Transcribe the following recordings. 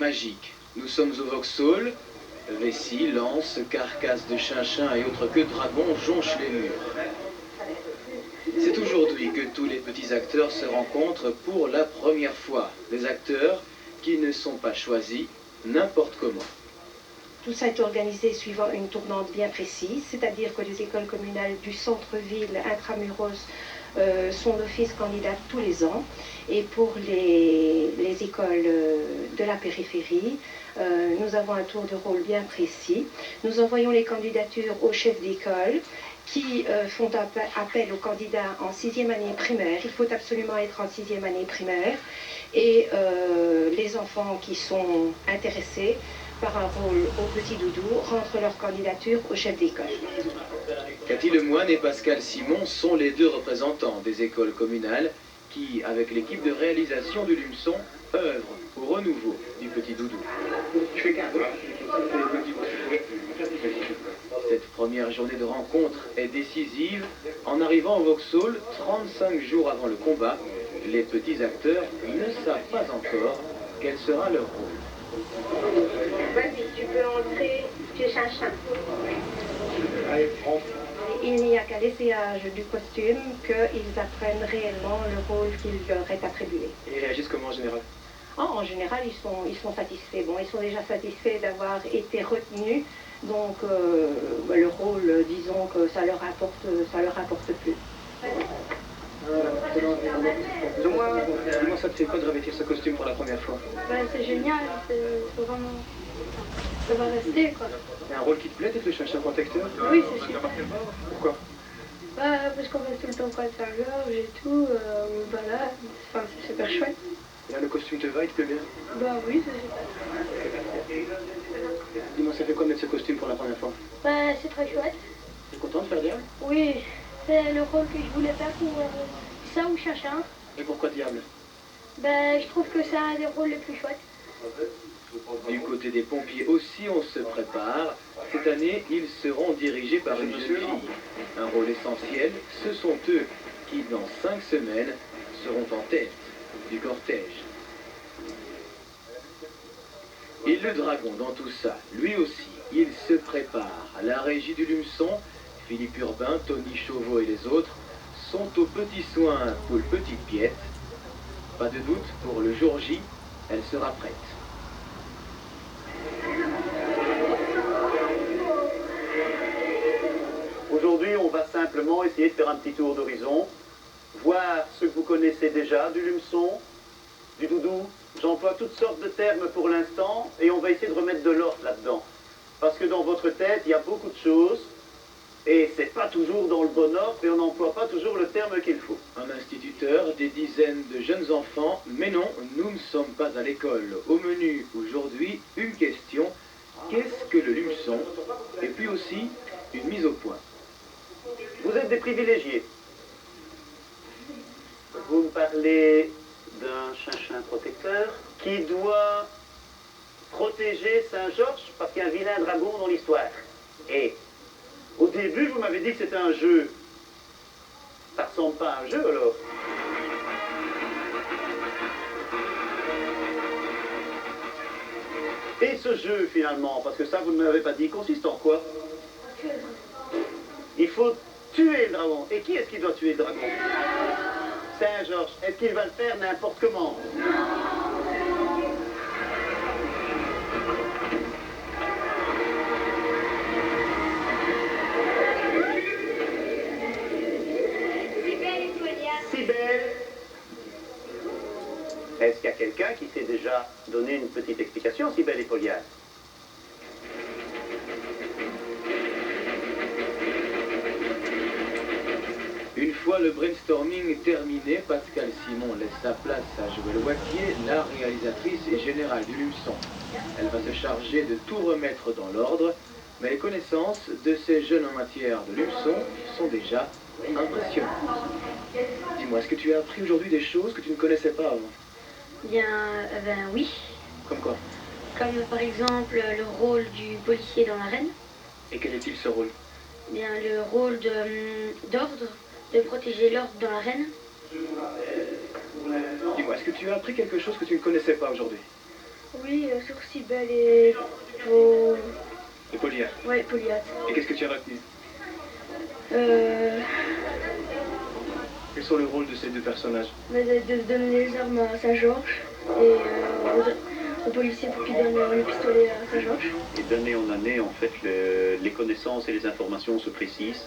magique. Nous sommes au Vauxhall. Vessie, lances, carcasses de chinchin et autres queues de dragons jonchent les murs. C'est aujourd'hui que tous les petits acteurs se rencontrent pour la première fois. Des acteurs qui ne sont pas choisis n'importe comment. Tout ça est organisé suivant une tournante bien précise, c'est-à-dire que les écoles communales du centre-ville intramuros sont d'office candidates tous les ans. Et pour les écoles de la périphérie, nous avons un tour de rôle bien précis. Nous envoyons les candidatures aux chefs d'école qui font appel aux candidats en 6e année primaire. Il faut absolument être en 6e année primaire. Et les enfants qui sont intéressés par un rôle au petit doudou rentrent leur candidature au chef d'école. Cathy Lemoine et Pascal Simon sont les deux représentants des écoles communales qui, avec l'équipe de réalisation du Lumeçon, œuvrent au renouveau du petit doudou. Cette première journée de rencontre est décisive. En arrivant au Vauxhall, 35 jours avant le combat, les petits acteurs ne savent pas encore quel sera leur rôle. Vas-y, tu peux entrer, tu es chinchin. Allez, rentre. Il n'y a qu'à l'essayage du costume qu'ils apprennent réellement le rôle qu'il leur est attribué. Et ils réagissent comment en général? En général, ils sont satisfaits. Bon, ils sont déjà satisfaits d'avoir été retenus. Donc, le rôle, disons que ça leur apporte plus. Dis-moi, ça te fait quoi de revêtir ce costume pour la première fois? C'est génial, vraiment... ça va rester, quoi. Il y a un rôle qui te plaît, d'être le chinchin protecteur? Oui, c'est super. Pourquoi? Parce qu'on reste tout le temps près de Saint-Georges et tout, on se balade, enfin, c'est super chouette. Et là, le costume te va, il te plaît bien? Oui, c'est super. Dis-moi, ça fait quoi de mettre ce costume pour la première fois? C'est très chouette. Tu es content de faire diable? Oui, c'est le rôle que je voulais faire pour ça ou Chinchin. Et pourquoi diable? Je trouve que c'est un des rôles les plus chouettes. Du côté des pompiers aussi, on se prépare. Cette année, ils seront dirigés par une jeune fille. Un rôle essentiel, ce sont eux qui, dans 5 semaines, seront en tête du cortège. Et le dragon dans tout ça, lui aussi, il se prépare. La régie du Lumeçon, Philippe Urbain, Tony Chauveau et les autres sont aux petits soins pour le petite Piette. Pas de doute, pour le jour J, elle sera prête. Aujourd'hui, on va simplement essayer de faire un petit tour d'horizon, voir ce que vous connaissez déjà du Lumeçon, du doudou. J'emploie toutes sortes de termes pour l'instant et on va essayer de remettre de l'ordre là-dedans. Parce que dans votre tête, il y a beaucoup de choses et c'est pas toujours dans le bon ordre et on n'emploie pas toujours le terme qu'il faut. Un instituteur, des dizaines de jeunes enfants, mais non, nous ne sommes pas à l'école. Au menu aujourd'hui, une question, qu'est-ce que le Lumeçon? Et puis aussi, une mise au point. Vous êtes des privilégiés. Vous me parlez d'un chinchin protecteur qui doit protéger Saint-Georges parce qu'il y a un vilain dragon dans l'histoire. Et au début, vous m'avez dit que c'était un jeu. Ça ressemble pas à un jeu alors? Et ce jeu finalement, parce que ça vous ne m'avez pas dit, consiste en quoi? Il faut tuer le dragon. Et qui est-ce qui doit tuer le dragon? Saint-Georges. Est-ce qu'il va le faire n'importe comment? Cybèle. Est-ce qu'il y a quelqu'un qui s'est déjà donné une petite explication, Cybèle et Poliane? Une fois le brainstorming terminé, Pascal Simon laisse sa place à Joël Wattier, la réalisatrice et générale du Lumeçon. Elle va se charger de tout remettre dans l'ordre, mais les connaissances de ces jeunes en matière de Lumeçon sont déjà impressionnantes. Dis-moi, est-ce que tu as appris aujourd'hui des choses que tu ne connaissais pas avant? Oui. Comme quoi? Comme par exemple le rôle du policier dans l'arène. Et quel est-il ce rôle? Le rôle d'ordre, de protéger l'ordre dans l'arène. Dis-moi, est-ce que tu as appris quelque chose que tu ne connaissais pas aujourd'hui? Oui, sur Cybèle et pour... Et Polyat. Ouais, Polyat. Et qu'est-ce que tu as retenu? Euh, Quels sont les rôles de ces deux personnages? de donner les armes à Saint-Georges et au policier pour qu'il donne le pistolet à Saint-Georges. Et d'année en année, en fait, les connaissances et les informations se précisent.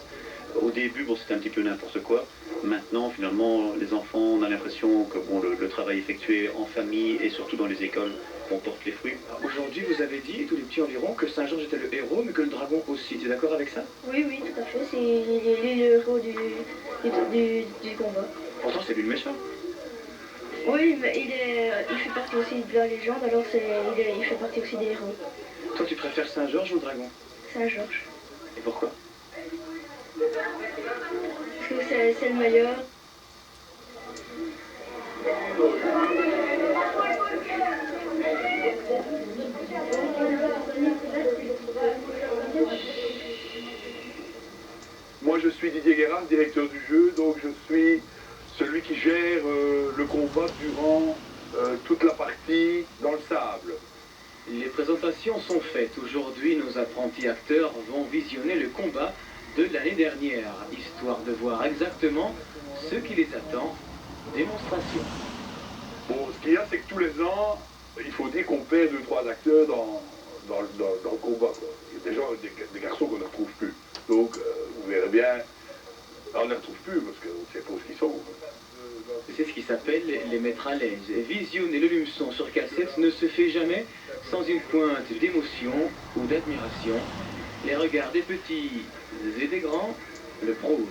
Au début, bon, c'était un petit peu n'importe quoi. Maintenant, finalement, les enfants, on a l'impression que bon, le travail effectué en famille et surtout dans les écoles, on porte les fruits. Aujourd'hui, vous avez dit, et tous les petits en diront, que Saint-Georges était le héros, mais que le dragon aussi. Tu es d'accord avec ça? Oui, oui, tout à fait. Il est le héros du combat. Pourtant, c'est lui le méchant. Oui, mais il fait partie aussi de la légende, alors il fait partie aussi des héros. Toi, tu préfères Saint-Georges ou le dragon? Saint-Georges. Et pourquoi? Parce que c'est le meilleur. Moi, je suis Didier Guérard, directeur du jeu, donc je suis celui qui gère le combat durant toute la partie dans le sable. Les présentations sont faites. Aujourd'hui, nos apprentis acteurs vont visionner le combat de l'année dernière, histoire de voir exactement ce qui les attend. Démonstration. Bon, ce qu'il y a, c'est que tous les ans, il faut dire qu'on perd 2-3 acteurs dans le combat, quoi. Il y a des gens, des garçons qu'on ne retrouve plus. Donc, vous verrez bien, on ne les retrouve plus parce qu'on ne sait pas où ils sont. C'est ce qui s'appelle les mettre à l'aise. Visionner le lumeçon sur cassette ne se fait jamais sans une pointe d'émotion ou d'admiration. Les regards des petits et des grands le prouvent.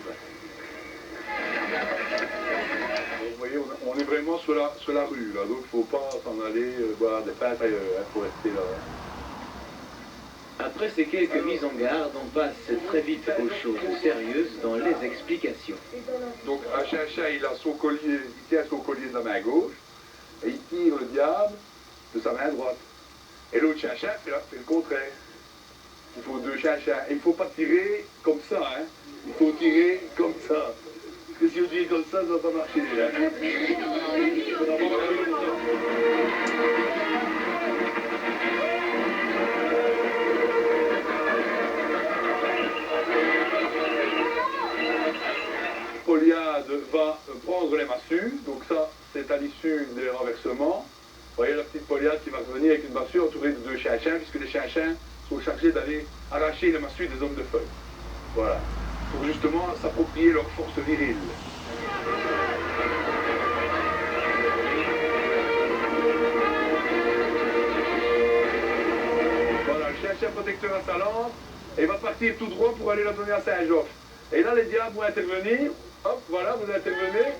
Vous voyez, on est vraiment sur la rue, là, donc il ne faut pas s'en aller boire des pintes ailleurs, il faut rester là. Après ces quelques mises en garde, on passe très vite aux choses sérieuses dans les explications. Donc un chien, il a son collier, il tient son collier de la main gauche, et il tire le diable de sa main droite. Et l'autre chien, c'est le contraire. Il faut deux chiens. Et il ne faut pas tirer comme ça, hein. Il faut tirer comme ça. Parce que si on tire comme ça ne va pas marcher. Hein. Polyade va prendre les massues, donc ça c'est à l'issue des renversements. Vous voyez la petite Polyade qui va revenir avec une massue entourée de deux chiens, puisque les chiens sont chargés d'aller arracher les massues des hommes de feu. Voilà, pour justement s'approprier leur force virile. Voilà, le chien protecteur à sa lampe, et va partir tout droit pour aller la donner à Saint-Georges. Et là, les diables vont intervenir. Hop, voilà, vous intervenez.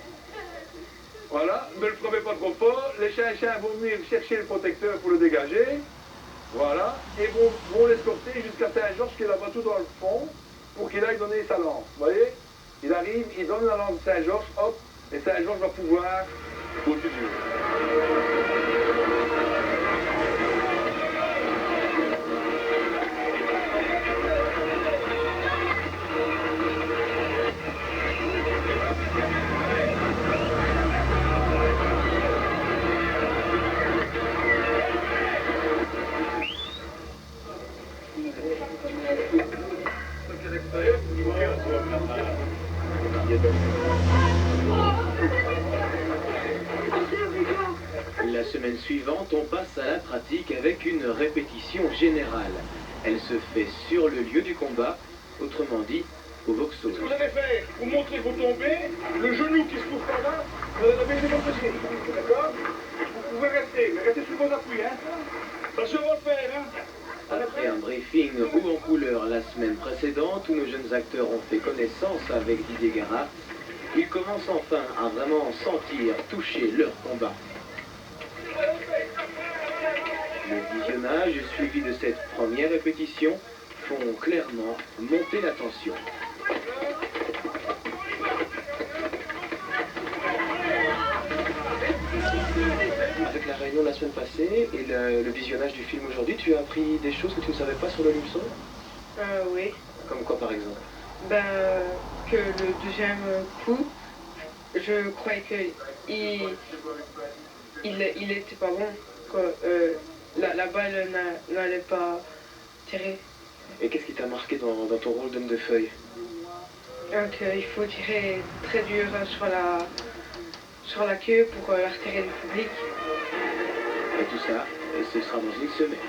Voilà, ne le frappez pas trop fort. Les chiens vont venir chercher le protecteur pour le dégager. Voilà, et vont l'escorter jusqu'à Saint-Georges qui est là-bas tout dans le fond pour qu'il aille donner sa lance. Vous voyez? Il arrive, il donne la lance de Saint-Georges, hop, et Saint-Georges va pouvoir continuer. La semaine suivante, on passe à la pratique avec une répétition générale. Elle se fait sur le lieu du combat, autrement dit, au Vauxhall. Ce que vous allez faire, vous montrez que vous tombez, le genou qui se trouve par là, vous avez les bons pieds, d'accord? Vous pouvez rester, mais restez sur vos appuis, hein? Attention, on va le faire, hein? Après un briefing haut en couleur la semaine précédente, où nos jeunes acteurs ont fait connaissance avec Didier Guérard, ils commencent enfin à vraiment sentir, toucher leur combat. Le visionnage suivi de cette première répétition font clairement monter la tension. Avec la réunion de la semaine passée et le visionnage du film aujourd'hui, tu as appris des choses que tu ne savais pas sur le lumeçon? Oui. Comme quoi par exemple? Ben, que le deuxième coup, je croyais que il était pas bon. la balle n'allait pas tirer. Et qu'est-ce qui t'a marqué dans ton rôle d'homme de feuille? Donc il faut tirer très dur sur la queue pour la retirer du public. Et tout ça, et ce sera dans une semaine.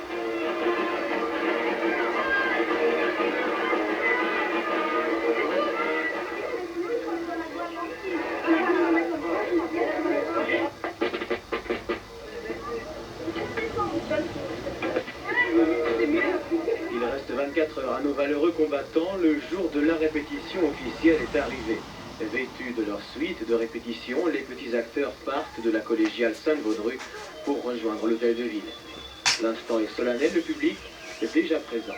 Il reste 24 heures à nos valeureux combattants. Le jour de la répétition officielle est arrivé. Vêtus de leur suite de répétition, les petits acteurs partent de la collégiale Sainte-Vaudru pour rejoindre l'hôtel de ville. L'instant est solennel, le public est déjà présent.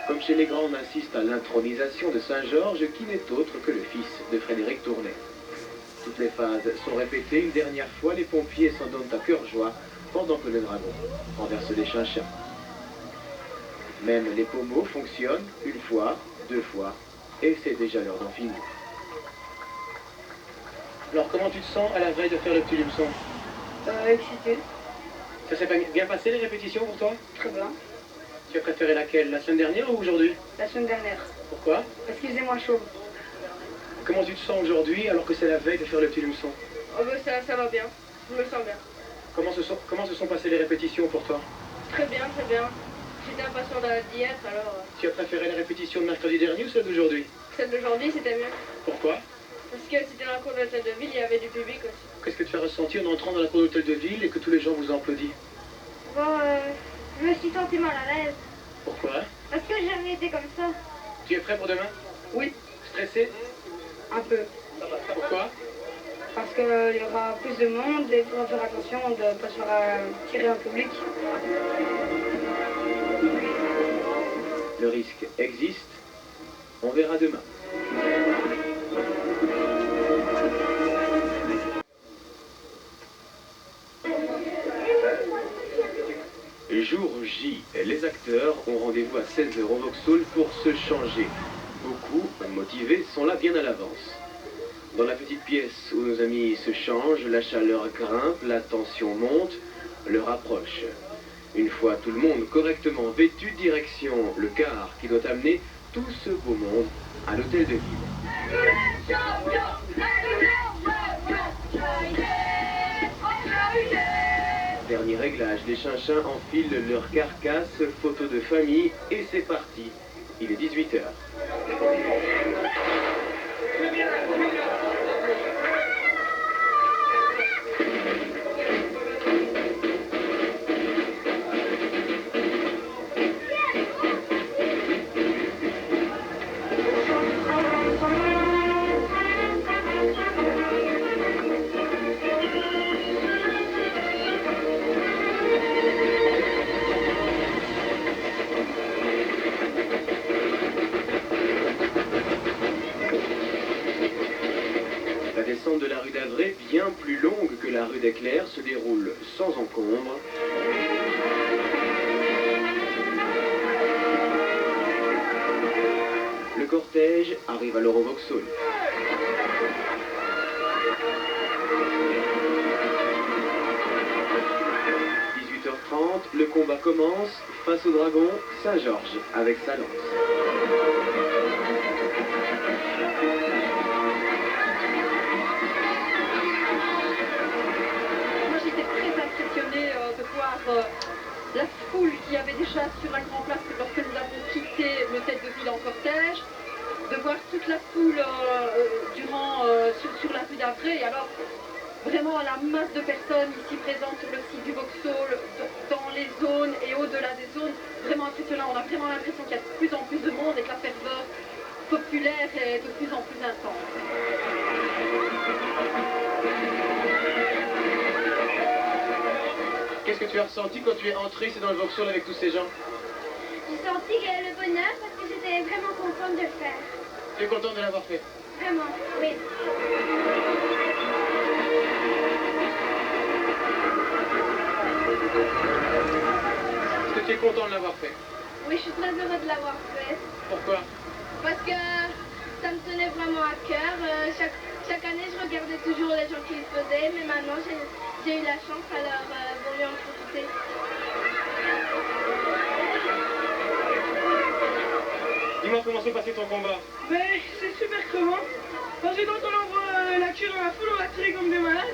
Comme chez les grands, on assiste à l'intronisation de Saint-Georges, qui n'est autre que le fils de Frédéric Tournay. Toutes les phases sont répétées une dernière fois, les pompiers s'en donnent à cœur joie, pendant que le dragon renverse des chinchins. Même les pommeaux fonctionnent une fois, deux fois, et c'est déjà l'heure d'en finir. Alors comment tu te sens à la veille de faire le petit lumeçon? Excité. Ça s'est bien passé les répétitions pour toi? Très bien. Tu as préféré laquelle? La semaine dernière ou aujourd'hui? La semaine dernière. Pourquoi? Parce qu'il faisait moins chaud. Comment tu te sens aujourd'hui alors que c'est la veille de faire le petit lumeçon? Oh bah ça va bien. Je me sens bien. Comment se sont passées les répétitions pour toi? Très bien, très bien. J'étais impatient d'y être, alors... Tu as préféré la répétition de mercredi dernier ou celle d'aujourd'hui? Celle d'aujourd'hui, c'était mieux. Pourquoi? Parce que c'était dans la cour de l'hôtel de ville, il y avait du public aussi. Qu'est-ce que tu as ressenti en entrant dans la cour d'hôtel de ville et que tous les gens vous ont applaudi? Bon, je me suis sentie mal à l'aise. Pourquoi? Parce que j'ai jamais été comme ça. Tu es prêt pour demain? Oui, Stressé? un peu. Pourquoi? Parce qu'il y aura plus de monde et il faudra faire attention de ne pas se faire tirer en public. Le risque existe. On verra demain. Jour J, les acteurs ont rendez-vous à 16h au Vauxhall pour se changer. Beaucoup, motivés, sont là bien à l'avance. Dans la petite pièce où nos amis se changent, la chaleur grimpe, la tension monte, l'heure approche. Une fois tout le monde correctement vêtu, direction le car qui doit amener tout ce beau monde à l'hôtel de ville. Dernier réglage, les chinchins enfilent leur carcasse, photo de famille, et c'est parti. Il est 18h. La descente de la rue d'Avray, bien plus longue que la rue des Clercs, se déroule sans encombre. Le cortège arrive alors au Vauxhall. Le combat commence face au dragon Saint-Georges avec sa lance. Moi j'étais très impressionnée de voir la foule qu'il y avait déjà sur la Grand Place lorsque nous avons quitté l'hôtel de ville en cortège, de voir toute la foule sur la rue d'Avray. Alors vraiment la masse de personnes ici présentes sur le site du Vauxhall, dans les zones et au-delà des zones, vraiment impressionnant. On a vraiment l'impression qu'il y a de plus en plus de monde et que la ferveur populaire est de plus en plus intense. Qu'est-ce que tu as ressenti quand tu es entré ici dans le Vauxhall avec tous ces gens? J'ai senti le bonheur parce que j'étais vraiment contente de le faire. Tu es contente de l'avoir fait? Vraiment, oui. Est-ce que tu es content de l'avoir fait? Oui, je suis très heureuse de l'avoir fait. Pourquoi? Parce que ça me tenait vraiment à cœur. Chaque année, je regardais toujours les gens qui le faisaient, mais maintenant, j'ai eu la chance, alors bon, lui en profiter. Dis-moi comment s'est passé ton combat. Mais c'est super comment. Quand on envoie la queue dans la foule, on va tirer comme des malades.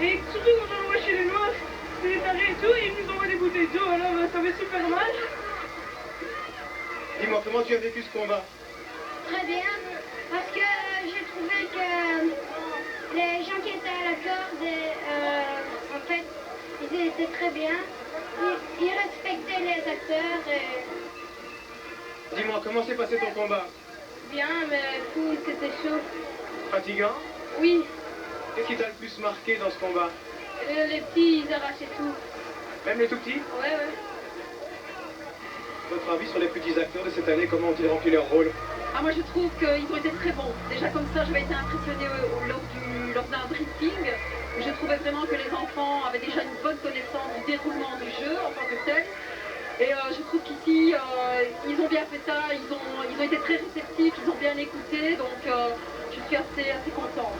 Et surtout quand on envoie chez les noirs, c'est des tarés et tout, et ils nous envoient des bouteilles d'eau, alors ça fait super mal. Dis-moi comment tu as vécu ce combat. Très bien, parce que j'ai trouvé que les gens qui étaient à la corde, en fait, ils étaient très bien. Ils respectaient les acteurs. Dis-moi comment s'est passé ton combat. Bien, mais fou, c'était chaud. Fatigant. Oui, Qu'est-ce qui t'a le plus marqué dans ce combat? les petits, ils arrachaient tout. Même les tout petits? Ouais. Votre avis sur les petits acteurs de cette année, comment ont-ils rempli leur rôle? Ah, moi je trouve qu'ils ont été très bons. Déjà comme ça, j'avais été impressionnée lors d'un briefing. Je trouvais vraiment que les enfants avaient déjà une bonne connaissance du déroulement du jeu en tant que tel. Et je trouve qu'ici, ils ont bien fait ça, ils ont été très réceptifs, ils ont bien écouté, donc je suis assez contente.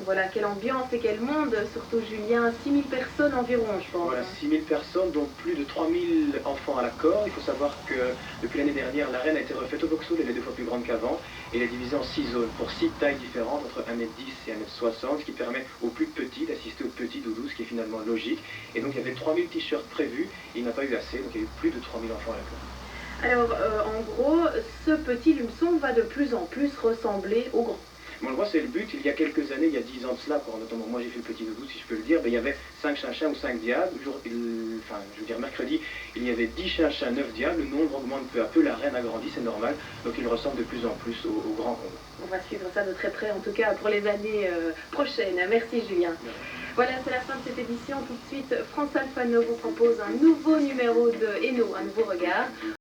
Voilà, quelle ambiance et quel monde, surtout Julien, 6000 personnes environ, je pense. Voilà, 6000 personnes, dont plus de 3000 enfants à la corde. Il faut savoir que depuis l'année dernière, l'arène a été refaite au Vauxhall, elle est 2 fois plus grande qu'avant, et elle est divisée en 6 zones, pour 6 tailles différentes, entre 1m10 et 1m60, ce qui permet aux plus petits d'assister aux petits doudous, ce qui est finalement logique. Et donc il y avait 3000 t-shirts prévus, et il n'a pas eu assez, donc il y a eu plus de 3000 enfants à la corde. Alors, en gros, ce petit lumeçon va de plus en plus ressembler au grand. Bon, on le voit, c'est le but. Il y a quelques années, il y a 10 ans de cela, notamment moi j'ai fait le petit doudou, si je peux le dire, il y avait 5 chinchins ou 5 diables. Mercredi, il y avait 10 chinchins, 9 diables. Le nombre augmente peu à peu, la reine agrandit, c'est normal. Donc il ressemble de plus en plus au grand combat. On va suivre ça de très près, en tout cas pour les années prochaines. Merci Julien. Voilà, c'est la fin de cette édition. Tout de suite, France Alphano vous propose un nouveau numéro de Hainaut, un nouveau regard.